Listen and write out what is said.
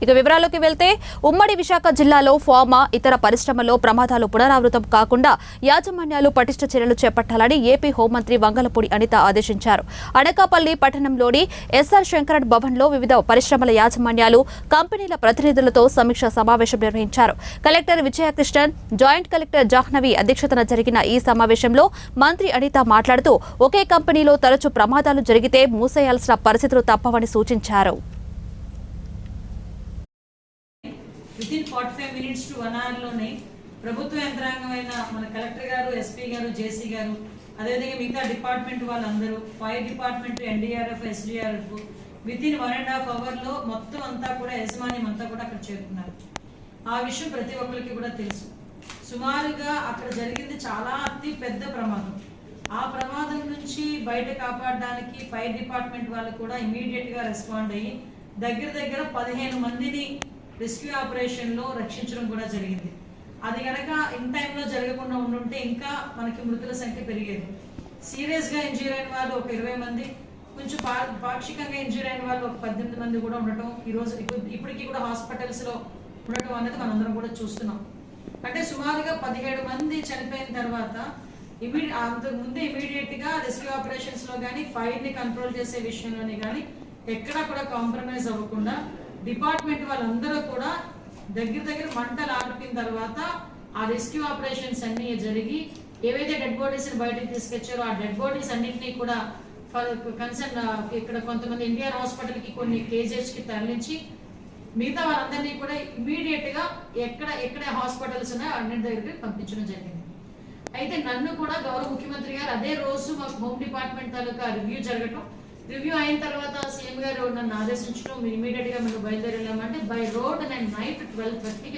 ఇక వివరాల్లోకి వెళ్తే ఉమ్మడి విశాఖ జిల్లాలో ఫార్మా ఇతర పరిశ్రమల్లో ప్రమాదాలు పునరావృతం కాకుండా యాజమాన్యాలు పటిష్ట చర్యలు చేపట్టాలని ఏపీ హోంమంత్రి వంగలపూడి అనిత ఆదేశించారు. అనకాపల్లి పట్టణంలోని ఎస్ఆర్ శంకరన్ భవన్లో వివిధ పరిశ్రమల యాజమాన్యాలు, కంపెనీల ప్రతినిధులతో సమీక్షా సమావేశం నిర్వహించారు. Collector Vijayakrishnan, joint collector Jahnavi అధ్యక్షతన జరిగిన ఈ సమావేశంలో మంత్రి అనిత మాట్లాడుతూ ఒకే కంపెనీలో తరచూ ప్రమాదాలు జరిగితే మూసేయాల్సిన పరిస్థితులు తప్పవని సూచించారు. వితిన్ 45 minutes to 1 hour లోనే ప్రభుత్వ యంత్రాంగమైన మన కలెక్టర్ గారు, ఎస్పీ గారు, జేసీ గారు, అదేవిధంగా మిగతా డిపార్ట్మెంట్ వాళ్ళందరూ, fire department, NDRF, SDRF within 1.5 hours లో మొత్తం అంతా కూడా యజమాన్యం అంతా కూడా అక్కడ చేరుకున్నారు. ఆ విషయం ప్రతి ఒక్కరికి కూడా తెలుసు. సుమారుగా అక్కడ జరిగింది చాలా అతి పెద్ద ప్రమాదం. ఆ ప్రమాదం నుంచి బయట కాపాడడానికి ఫైర్ డిపార్ట్మెంట్ వాళ్ళు కూడా ఇమీడియట్ గా రెస్పాండ్ అయ్యి దగ్గర 15 మందిని రెస్క్యూ ఆపరేషన్లో రక్షించడం కూడా జరిగింది. అది కనుక ఇన్ టైంలో జరగకుండా ఉండుంటే ఇంకా మనకి మృతుల సంఖ్య పెరిగేది. సీరియస్గా ఇంజూరీ అయిన వాళ్ళు ఒక 20 మంది, కొంచెం పాక్షికంగా ఇంజూరీ అయిన వాళ్ళు ఒక 18 మంది కూడా ఉండటం ఈరోజు ఇప్పటికీ కూడా హాస్పిటల్స్లో ఉండటం అనేది మనందరం కూడా చూస్తున్నాం. అంటే సుమారుగా 17 మంది చనిపోయిన తర్వాత అంతకుముందు ఇమీడియట్గా రెస్క్యూ ఆపరేషన్స్లో కానీ ఫైర్ని కంట్రోల్ చేసే విషయంలోనే కానీ ఎక్కడా కూడా కాంప్రమైజ్ అవ్వకుండా డిపార్ట్మెంట్ వాళ్ళందరూ కూడా దగ్గర మంటలు ఆపిన తర్వాత ఆ రెస్క్యూ ఆపరేషన్స్ అన్ని జరిగి ఏవైతే డెడ్ బాడీస్ బయటకు తీసుకొచ్చారో ఆ డెడ్ బాడీస్ అన్నింటినీ కూడా కన్సర్న్ ఇక్కడ కొంతమంది ఎన్టీఆర్ హాస్పిటల్కి కొన్ని కేజెస్కి తరలించి మిగతా వాళ్ళందరినీ కూడా ఇమీడియట్ గా ఎక్కడ హాస్పిటల్స్ ఉన్నాయో అన్నింటి దగ్గరికి పంపించడం జరిగింది. అయితే నన్ను కూడా గౌరవ ముఖ్యమంత్రి గారు అదే రోజు మాకు హోమ్ డిపార్ట్మెంట్ తాలూకా రివ్యూ జరగటం, రివ్యూ అయిన తర్వాత సీఎం గారు నన్ను ఆదేశించడం, ఇమీడియట్ గా మేము బయలుదేరామంటే బై రోడ్ నేను నైట్ 12:30కి